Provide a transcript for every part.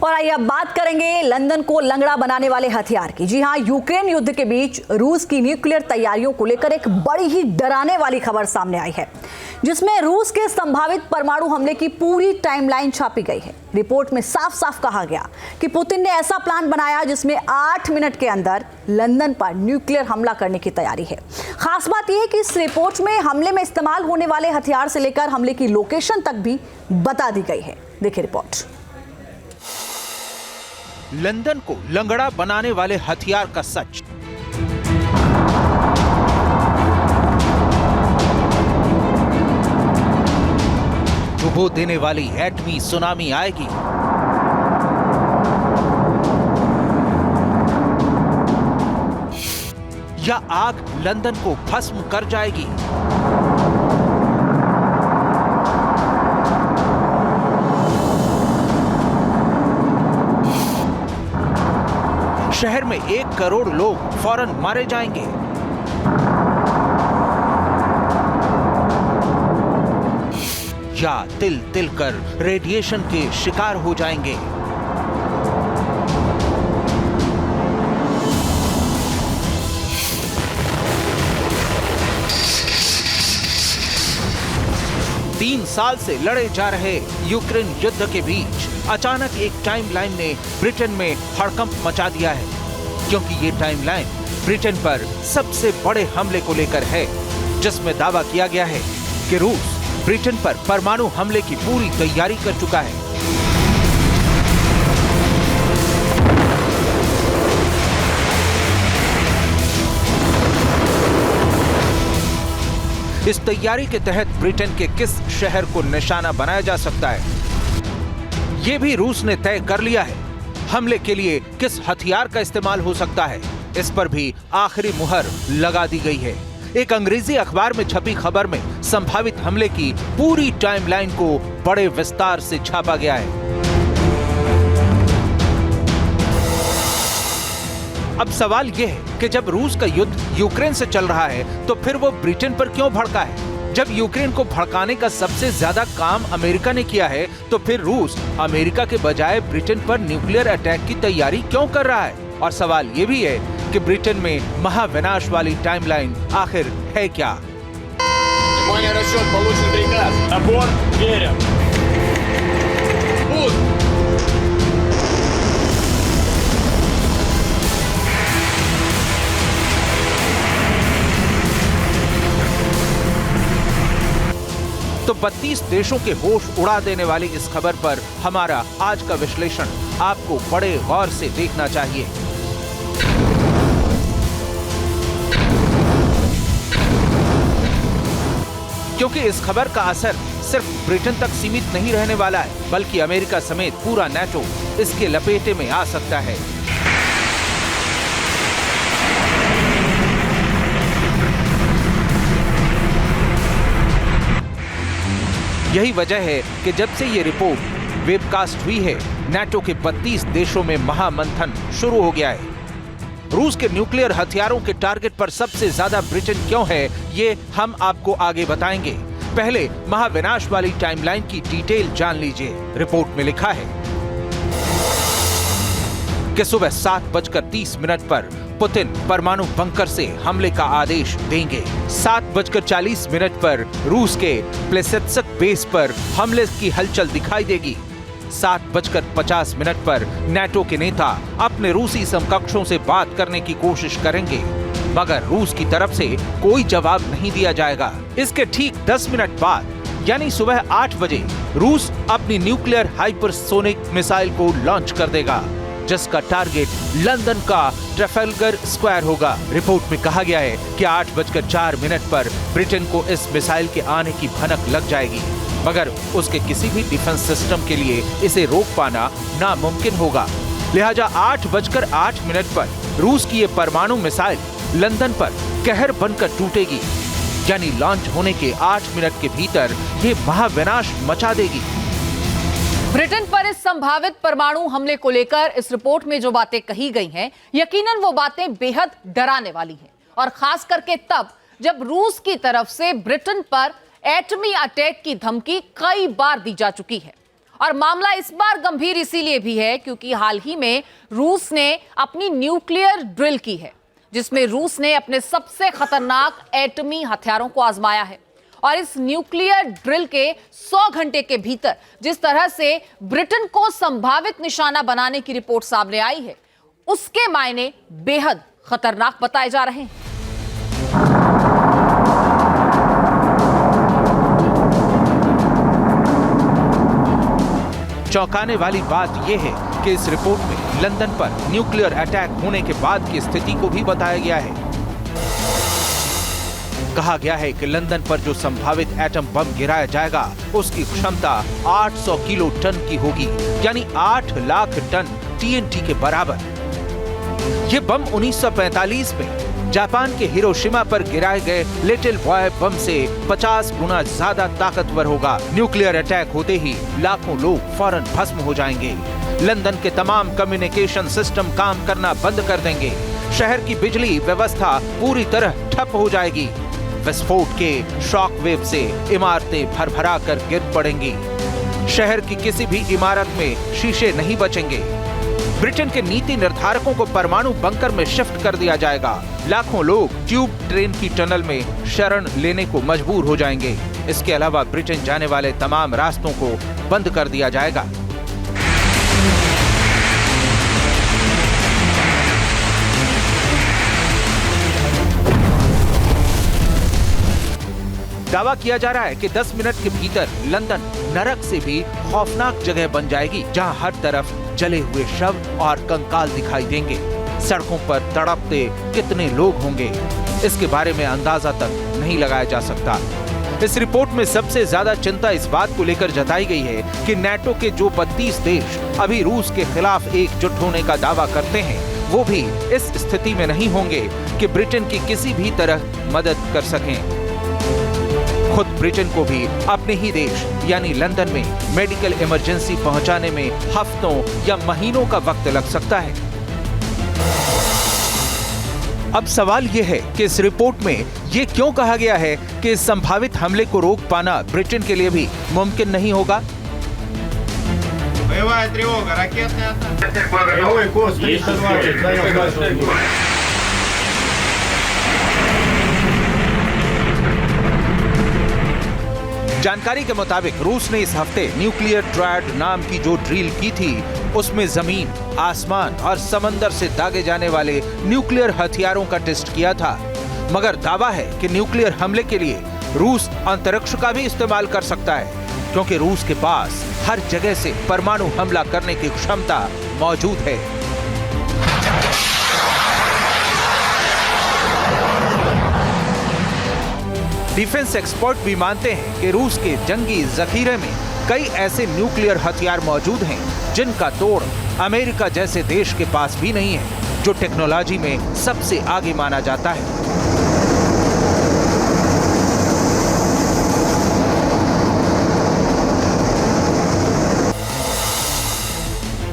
और आइए अब बात करेंगे लंदन को लंगड़ा बनाने वाले हथियार की। जी हां, यूक्रेन युद्ध के बीच रूस की न्यूक्लियर तैयारियों को लेकर एक बड़ी ही डराने वाली खबर सामने आई है, जिसमें रूस के संभावित परमाणु हमले की पूरी टाइमलाइन छापी गई है। रिपोर्ट में साफ साफ कहा गया कि पुतिन ने ऐसा प्लान बनाया जिसमें 8 मिनट के अंदर लंदन पर न्यूक्लियर हमला करने की तैयारी है। खास बात यह है कि इस रिपोर्ट में हमले में इस्तेमाल होने वाले हथियार से लेकर हमले की लोकेशन तक भी बता दी गई है। देखिए रिपोर्ट। लंदन को लंगड़ा बनाने वाले हथियार का सच। डुबो देने वाली एटमी सुनामी आएगी। या आग लंदन को भस्म कर जाएगी। शहर में 1 करोड़ लोग फौरन मारे जाएंगे। या तिल तिल कर रेडिएशन के शिकार हो जाएंगे। तीन साल से लड़े जा रहे यूक्रेन युद्ध के बीच अचानक एक टाइमलाइन ने ब्रिटेन में हड़कंप मचा दिया है, क्योंकि ये टाइमलाइन ब्रिटेन पर सबसे बड़े हमले को लेकर है, जिसमें दावा किया गया है कि रूस ब्रिटेन पर परमाणु हमले की पूरी तैयारी कर चुका है। इस तैयारी के तहत ब्रिटेन के किस शहर को निशाना बनाया जा सकता है, ये भी रूस ने तय कर लिया है। हमले के लिए किस हथियार का इस्तेमाल हो सकता है, इस पर भी आखिरी मुहर लगा दी गई है। एक अंग्रेजी अखबार में छपी खबर में संभावित हमले की पूरी टाइमलाइन को बड़े विस्तार से छापा गया है। अब सवाल यह है कि जब रूस का युद्ध यूक्रेन से चल रहा है, तो फिर वो ब्रिटेन पर क्यों भड़का है? जब यूक्रेन को भड़काने का सबसे ज्यादा काम अमेरिका ने किया है, तो फिर रूस अमेरिका के बजाय ब्रिटेन पर न्यूक्लियर अटैक की तैयारी क्यों कर रहा है? और सवाल ये भी है कि ब्रिटेन में महाविनाश वाली टाइमलाइन आखिर है क्या? तो 32 देशों के होश उड़ा देने वाली इस खबर पर हमारा आज का विश्लेषण आपको बड़े गौर से देखना चाहिए। क्योंकि इस खबर का असर सिर्फ ब्रिटेन तक सीमित नहीं रहने वाला है, बल्कि अमेरिका समेत पूरा नेटो इसके लपेटे में आ सकता है। यही वजह है कि जब से ये रिपोर्ट वेबकास्ट हुई है, नाटो के 32 देशों में महामंथन शुरू हो गया है। रूस के न्यूक्लियर हथियारों के टारगेट पर सबसे ज्यादा ब्रिटेन क्यों है, ये हम आपको आगे बताएंगे। पहले महाविनाश वाली टाइमलाइन की डिटेल जान लीजिए। रिपोर्ट में लिखा है कि सुबह 7:30 पर पुतिन परमाणु बंकर से हमले का आदेश देंगे। 7:40 पर रूस के प्लेसेत्स्क बेस पर हमले की हलचल दिखाई देगी। 7:50 पर नाटो के नेता अपने रूसी समकक्षों से बात करने की कोशिश करेंगे, मगर रूस की तरफ से कोई जवाब नहीं दिया जाएगा। इसके ठीक 10 मिनट बाद यानी सुबह 8 बजे रूस अपनी न्यूक्लियर हाइपरसोनिक मिसाइल को लॉन्च कर देगा, जिसका टारगेट लंदन का ट्रफेलगर स्क्वायर होगा। रिपोर्ट में कहा गया है कि 8:04 पर ब्रिटेन को इस मिसाइल के आने की भनक लग जाएगी, मगर उसके किसी भी डिफेंस सिस्टम के लिए इसे रोक पाना नामुमकिन होगा। लिहाजा 8:08 पर रूस की ये परमाणु मिसाइल लंदन पर कहर बनकर टूटेगी, यानी लॉन्च होने के 8 मिनट के भीतर ये महाविनाश मचा देगी। ब्रिटेन पर इस संभावित परमाणु हमले को लेकर इस रिपोर्ट में जो बातें कही गई हैं, यकीनन वो बातें बेहद डराने वाली हैं, और खास करके तब जब रूस की तरफ से ब्रिटेन पर एटमी अटैक की धमकी कई बार दी जा चुकी है। और मामला इस बार गंभीर इसीलिए भी है क्योंकि हाल ही में रूस ने अपनी न्यूक्लियर ड्रिल की है, जिसमें रूस ने अपने सबसे खतरनाक एटमी हथियारों को आजमाया है। और इस न्यूक्लियर ड्रिल के 100 घंटे के भीतर जिस तरह से ब्रिटेन को संभावित निशाना बनाने की रिपोर्ट सामने आई है, उसके मायने बेहद खतरनाक बताए जा रहे हैं। चौंकाने वाली बात यह है कि इस रिपोर्ट में लंदन पर न्यूक्लियर अटैक होने के बाद की स्थिति को भी बताया गया है। कहा गया है कि लंदन पर जो संभावित एटम बम गिराया जाएगा उसकी क्षमता 800 किलो टन की होगी, यानी 8 लाख टन TNT के बराबर। ये बम 1945 में जापान के हिरोशिमा पर गिराए गए लिटिल बॉय बम से 50 गुना ज्यादा ताकतवर होगा। न्यूक्लियर अटैक होते ही लाखों लोग फौरन भस्म हो जाएंगे। लंदन के तमाम कम्युनिकेशन सिस्टम काम करना बंद कर देंगे। शहर की बिजली व्यवस्था पूरी तरह ठप हो जाएगी। विस्फोट के शॉक वेव से इमारतें भरभरा कर गिर पड़ेंगी। शहर की किसी भी इमारत में शीशे नहीं बचेंगे। ब्रिटेन के नीति निर्धारकों को परमाणु बंकर में शिफ्ट कर दिया जाएगा। लाखों लोग ट्यूब ट्रेन की टनल में शरण लेने को मजबूर हो जाएंगे। इसके अलावा ब्रिटेन जाने वाले तमाम रास्तों को बंद कर दिया जाएगा। दावा किया जा रहा है कि 10 मिनट के भीतर लंदन नरक से भी खौफनाक जगह बन जाएगी, जहां हर तरफ जले हुए शव और कंकाल दिखाई देंगे। सड़कों पर तड़पते कितने लोग होंगे, इसके बारे में अंदाजा तक नहीं लगाया जा सकता। इस रिपोर्ट में सबसे ज्यादा चिंता इस बात को लेकर जताई गई है कि नेटो के जो 32 देश अभी रूस के खिलाफ एकजुट होने का दावा करते हैं, वो भी इस स्थिति में नहीं होंगे कि ब्रिटेन की किसी भी तरह मदद कर सकें। खुद ब्रिटेन को भी अपने ही देश यानी लंदन में मेडिकल इमरजेंसी पहुंचाने में हफ्तों या महीनों का वक्त लग सकता है। अब सवाल यह है कि इस रिपोर्ट में यह क्यों कहा गया है कि इस संभावित हमले को रोक पाना ब्रिटेन के लिए भी मुमकिन नहीं होगा। Боевая тревога, ракетная атака. Боевой курс 320. जानकारी के मुताबिक रूस ने इस हफ्ते न्यूक्लियर ट्रायड नाम की जो ड्रिल की थी, उसमें जमीन, आसमान और समंदर से दागे जाने वाले न्यूक्लियर हथियारों का टेस्ट किया था। मगर दावा है कि न्यूक्लियर हमले के लिए रूस अंतरिक्ष का भी इस्तेमाल कर सकता है, क्योंकि रूस के पास हर जगह से परमाणु हमला करने की क्षमता मौजूद है। डिफेंस एक्सपर्ट भी मानते हैं कि रूस के जंगी जखीरे में कई ऐसे न्यूक्लियर हथियार मौजूद हैं जिनका तोड़ अमेरिका जैसे देश के पास भी नहीं है, जो टेक्नोलॉजी में सबसे आगे माना जाता है।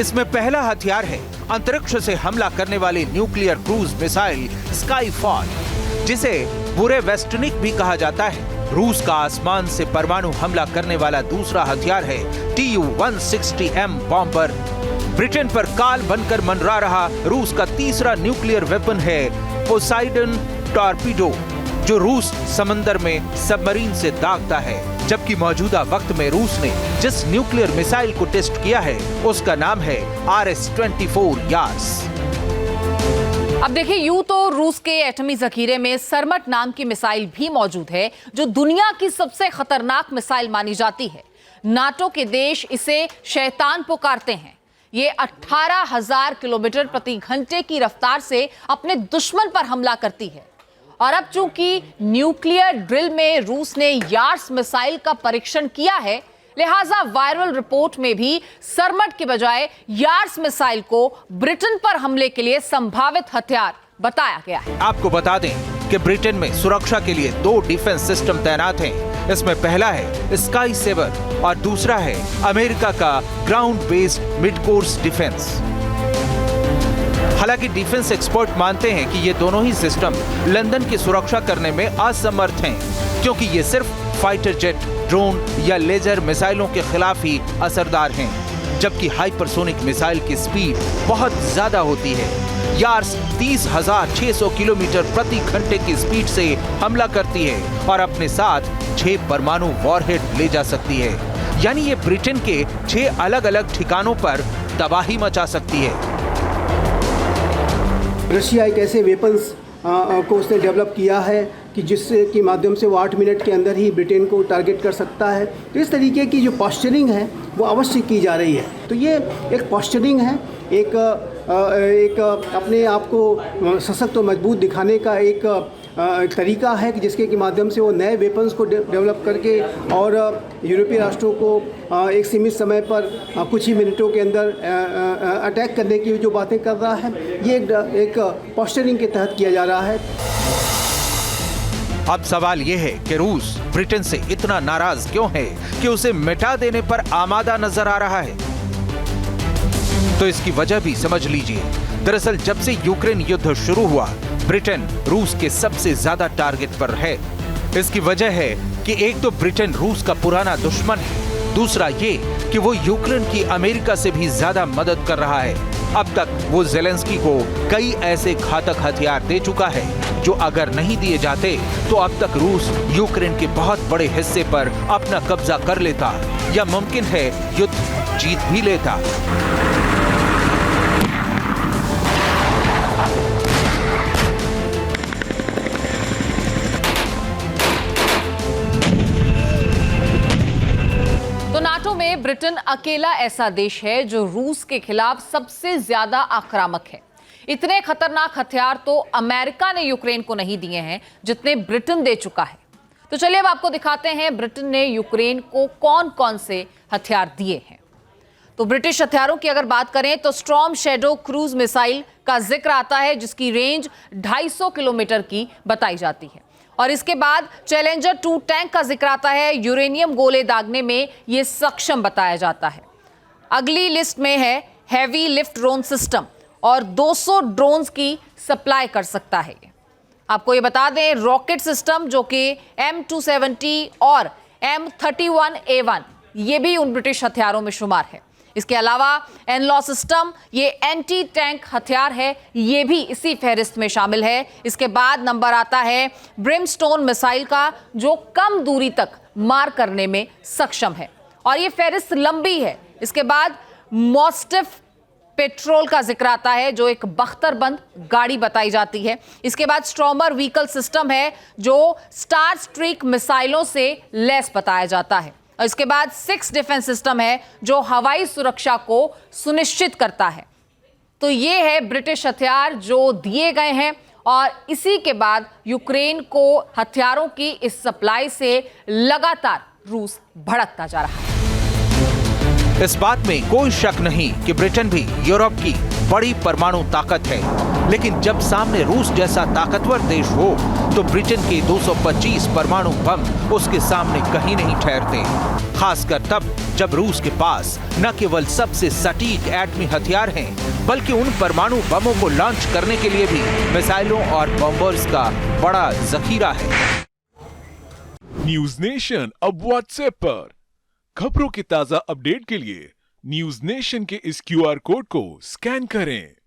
इसमें पहला हथियार है अंतरिक्ष से हमला करने वाली न्यूक्लियर क्रूज मिसाइल स्काईफॉल, जिसे बुरे वेस्टनिक भी कहा जाता है। रूस का आसमान से परमाणु हमला करने वाला दूसरा हथियार है Tu-160M बॉम्बर। ब्रिटेन पर काल बनकर मंडरा रहा रूस का तीसरा न्यूक्लियर वेपन है पोसाइडन टॉर्पीडो, जो रूस समंदर में सबमरीन से दागता है। जबकि मौजूदा वक्त में रूस ने जिस न्यूक्लियर मिसाइल को टेस्ट किया है उसका नाम है RS-24 यार्स। अब देखिए, यूं तो रूस के एटमी जखीरे में सरमट नाम की मिसाइल भी मौजूद है, जो दुनिया की सबसे खतरनाक मिसाइल मानी जाती है। नाटो के देश इसे शैतान पुकारते हैं। ये 18,000 किलोमीटर प्रति घंटे की रफ्तार से अपने दुश्मन पर हमला करती है। और अब चूंकि न्यूक्लियर ड्रिल में रूस ने यार्स मिसाइल का परीक्षण किया है, लिहाजा वायरल रिपोर्ट में भी सरमट के बजाय यार्स मिसाइल को ब्रिटेन पर हमले के लिए संभावित हथियार बताया गया है। आपको बता दें कि ब्रिटेन में सुरक्षा के लिए 2 डिफेंस सिस्टम तैनात हैं। इसमें पहला है स्काई सेवर और दूसरा है अमेरिका का ground based mid course defence. हालांकि डिफेंस एक्सपर्ट मानते हैं कि ये दोनों ही सिस्टम लंदन की सुरक्षा करने में असमर्थ हैं, क्योंकि ये सिर्फ फाइटर जेट, ड्रोन या लेजर मिसाइलों के खिलाफ ही असरदार हैं, जबकि हाइपरसोनिक मिसाइल की स्पीड बहुत ज्यादा होती है। यार्स 30,600 किलोमीटर प्रति घंटे की स्पीड से हमला करती है और अपने साथ 6 परमाणु वॉरहेड ले जा सकती है। यानी ये ब्रिटेन के 6 अलग अलग ठिकानों पर तबाही मचा सकती है। रशिया एक ऐसे वेपन्स को उसने डेवलप किया है कि जिससे के माध्यम से वो 8 मिनट के अंदर ही ब्रिटेन को टारगेट कर सकता है। तो इस तरीके की जो पॉस्चरिंग है वो अवश्य की जा रही है। तो ये एक पॉस्चरिंग है, एक अपने आप को सशक्त और मजबूत दिखाने का एक तरीका है कि जिसके के माध्यम से वो नए वेपन्स को डेवलप करके और यूरोपीय राष्ट्रों को एक सीमित समय पर कुछ ही मिनटों के अंदर अटैक करने की जो बातें कर रहा है, ये एक पॉस्चरिंग के तहत किया जा रहा है। अब सवाल यह है कि रूस ब्रिटेन से इतना नाराज क्यों है कि उसे मिटा देने पर आमादा नजर आ रहा है। तो इसकी वजह भी समझ लीजिए। दरअसल जब से यूक्रेन युद्ध शुरू हुआ, ब्रिटेन रूस के सबसे ज्यादा टारगेट पर है। इसकी वजह है कि एक तो ब्रिटेन रूस का पुराना दुश्मन है, दूसरा ये कि वो यूक्रेन की अमेरिका से भी ज्यादा मदद कर रहा है। अब तक वो जेलेंस्की को कई ऐसे घातक हथियार दे चुका है जो अगर नहीं दिए जाते तो अब तक रूस यूक्रेन के बहुत बड़े हिस्से पर अपना कब्जा कर लेता या मुमकिन है युद्ध जीत भी लेता। तो नाटो में ब्रिटेन अकेला ऐसा देश है जो रूस के खिलाफ सबसे ज्यादा आक्रामक है। इतने खतरनाक हथियार तो अमेरिका ने यूक्रेन को नहीं दिए हैं जितने ब्रिटेन दे चुका है। तो चलिए अब आपको दिखाते हैं ब्रिटेन ने यूक्रेन को कौन कौन से हथियार दिए हैं। तो ब्रिटिश हथियारों की अगर बात करें तो स्टॉर्म शैडो क्रूज मिसाइल का जिक्र आता है जिसकी रेंज 250 किलोमीटर की बताई जाती है। और इसके बाद चैलेंजर 2 टैंक का जिक्र आता है, यूरेनियम गोले दागने में यह सक्षम बताया जाता है। अगली लिस्ट में है हैवी लिफ्ट ड्रोन सिस्टम और 200 ड्रोन्स की सप्लाई कर सकता है। आपको ये बता दें रॉकेट सिस्टम जो कि M270 और M31A1 ये भी उन ब्रिटिश हथियारों में शुमार है। इसके अलावा एनलॉ सिस्टम ये एंटी टैंक हथियार है, ये भी इसी फहरिस्त में शामिल है। इसके बाद नंबर आता है ब्रिमस्टोन मिसाइल का जो कम दूरी तक मार करने में सक्षम है और ये फहरिस्त लंबी है। इसके बाद मॉस्टिफ पेट्रोल का जिक्र आता है जो एक बख्तरबंद गाड़ी बताई जाती है। इसके बाद स्ट्रॉमर व्हीकल सिस्टम है जो स्टार स्ट्रीक मिसाइलों से लैस बताया जाता है। और इसके बाद 6 डिफेंस सिस्टम है जो हवाई सुरक्षा को सुनिश्चित करता है। तो ये है ब्रिटिश हथियार जो दिए गए हैं और इसी के बाद यूक्रेन को हथियारों की इस सप्लाई से लगातार रूस भड़कता जा रहा है। इस बात में कोई शक नहीं कि ब्रिटेन भी यूरोप की बड़ी परमाणु ताकत है, लेकिन जब सामने रूस जैसा ताकतवर देश हो तो ब्रिटेन के 225 परमाणु बम उसके सामने कहीं नहीं ठहरते। खासकर तब जब रूस के पास न केवल सबसे सटीक एटमी हथियार हैं, बल्कि उन परमाणु बमों को लॉन्च करने के लिए भी मिसाइलों और बॉम्बर्स का बड़ा जखीरा है। न्यूज नेशन अब व्हाट्सएप पर खबरों की ताजा अपडेट के लिए न्यूज नेशन के इस QR कोड को स्कैन करें।